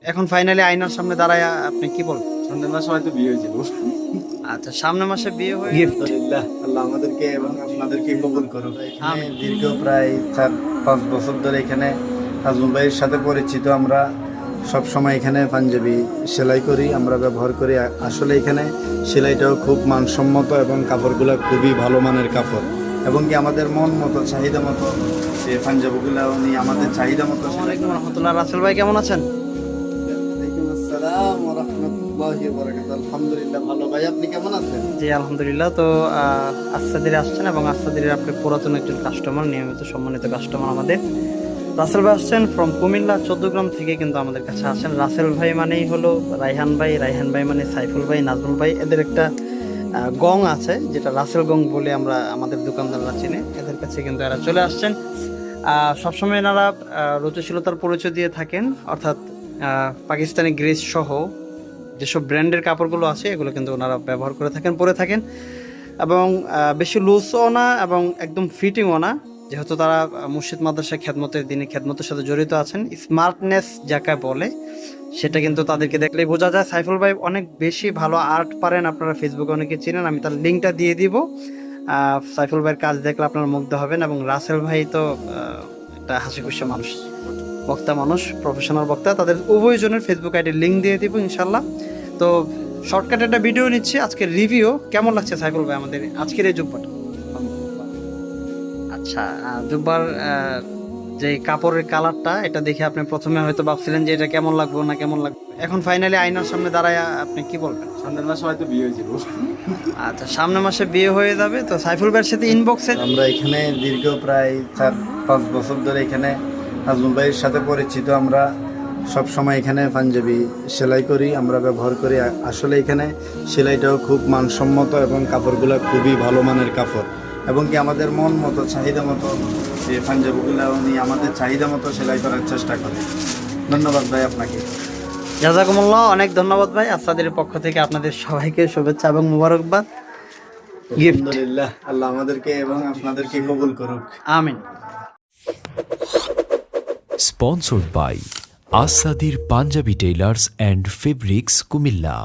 এখন ফাইনালি আয়নার সামনে দাঁড়ায় আপনি কি বলবেন? সামনের মাসে হয়তো বিয়ে হয়েছিল। আচ্ছা, সামনের মাসে বিয়ে হয়ে আলহামদুলিল্লাহ, আল্লাহ আমাদেরকে এবং আপনাদেরকে কবুল করুন। এখানে আমিন। দীর্ঘ প্রায় 4-5 বছর ধরে এখানে আজমল ভাইয়ের সাথে পরিচিত। আমরা সব সময় এখানে পাঞ্জাবি সেলাই করি, আমরা ব্যবহার করি। আসলে এখানে সেলাইটাও খুব মানসম্মত এবং কাপড়গুলো খুবই ভালো মানের কাপড়, এবং কি আমাদের মন মতো চাহিদা মতো এই পাঞ্জাবিগুলো নিয়ে আমাদের চাহিদা মতো সেলাই আসসালামু আলাইকুম রহমতুল্লাহ। রাসেল ভাই কেমন আছেন? ওয়ালাইকুম আসসালাম ওয়া রাহমাতুল্লাহি ওয়া বারাকাতুহু। আলহামদুলিল্লাহ ভালো। ভাই আপনি কেমন আছেন? জি আলহামদুলিল্লাহ। তো আস্তাদিরে আসছেন এবং আস্তাদিরে আপনি পুরাতন একজন কাস্টমার, নিয়মিত সম্মানিত কাস্টমার আমাদের। রাসেল ভাই আসছেন ফ্রম কুমিল্লা 14 গ্রাম থেকে কিন্তু আমাদের কাছে আসেন। রাসেল ভাই মানেই হলো রায়হান ভাই, রায়হান ভাই মানে সাইফুল ভাই, নাজমুল ভাই। এদের একটা গং আছে যেটা রাসেল গং বলে আমরা আমাদের দোকানদাররা চিনে। এদের কাছে কিন্তু এরা চলে আসছেন। সবসময় এনারা রুচিশীলতার পরিচয় দিয়ে থাকেন, অর্থাৎ পাকিস্তানি গ্রেস সহ যেসব ব্র্যান্ডের কাপড়গুলো আছে এগুলো কিন্তু ওনারা ব্যবহার করে থাকেন, পরে থাকেন। এবং বেশি লুজও না এবং একদম ফিটিংও না, যেহেতু তারা মসজিদ মাদ্রাসা খেদমতের দিনে খেদমতের সাথে জড়িত আছেন। স্মার্টনেস যাকে বলে সেটা কিন্তু তাদেরকে দেখলেই বোঝা যায়। সাইফুল ভাই অনেক বেশি ভালো আর্ট পারেন, আপনারা ফেসবুকে অনেকে চিনেন, আমি তার লিঙ্কটা দিয়ে দিব। সাইফুল ভাইয়ের কাজ দেখলে আপনারা মুগ্ধ হবেন। এবং রাসেল ভাই তো একটা হাসি খুশি মানুষ, বক্তা মানুষ, প্রফেশনাল বক্তা। তাদের উভয়জনের ফেসবুক আইডির লিঙ্ক দিয়ে দিব ইনশাল্লাহ। তো শর্টকাট একটা ভিডিও নিচ্ছি, আজকের রিভিউ কেমন লাগছে সাইফুল ভাই আমাদের আজকের এই জুব্বাটা? আচ্ছা, জুব্বার যে কাপড়ের কালারটা, এটা দেখে আপনি প্রথমে হয়তো ভাবছিলেন যে এটা কেমন লাগবে না কেমন লাগবে, এখন ফাইনালি আয়নার সামনে দাঁড়ায় আপনি কি বলবেন? সামনের মাসে হয়তো বিয়ে হয়েছিল। আচ্ছা, সামনের মাসে বিয়ে হয়ে যাবে। তো সাইফুল ভাইয়ের সাথে ইনবক্সে আমরা এখানে দীর্ঘ প্রায় 4-5 বছর ধরে এখানে আজমল ভাইয়ের সাথে পরিচিত। আমরা সব সময় এখানে পাঞ্জাবি সেলাই করি, আমরা ব্যবহার করি। আসলে এখানে সেলাইটাও খুব মানসম্মত এবং কাপড়গুলো খুবই ভালো মানের কাপড়, এবং কি আমাদের মন মতো চাহিদা মতো এই পাঞ্জাবিগুলো নিয়ে আমাদের চাহিদা মতো সেলাই করার চেষ্টা করি। ধন্যবাদ ভাই আপনাকে। জাযাকুমুল্লাহ, অনেক ধন্যবাদ ভাই। আসাদের পক্ষ থেকে আপনাদের সবাইকে শুভেচ্ছা এবং মুবারকবাদ। গিফট। আলহামদুলিল্লাহ, আল্লাহ আমাদেরকে এবং আপনাদেরকে কবুল করুক। আমিন। Sponsored by Asadir Punjabi Tailors and Fabrics Kumilla.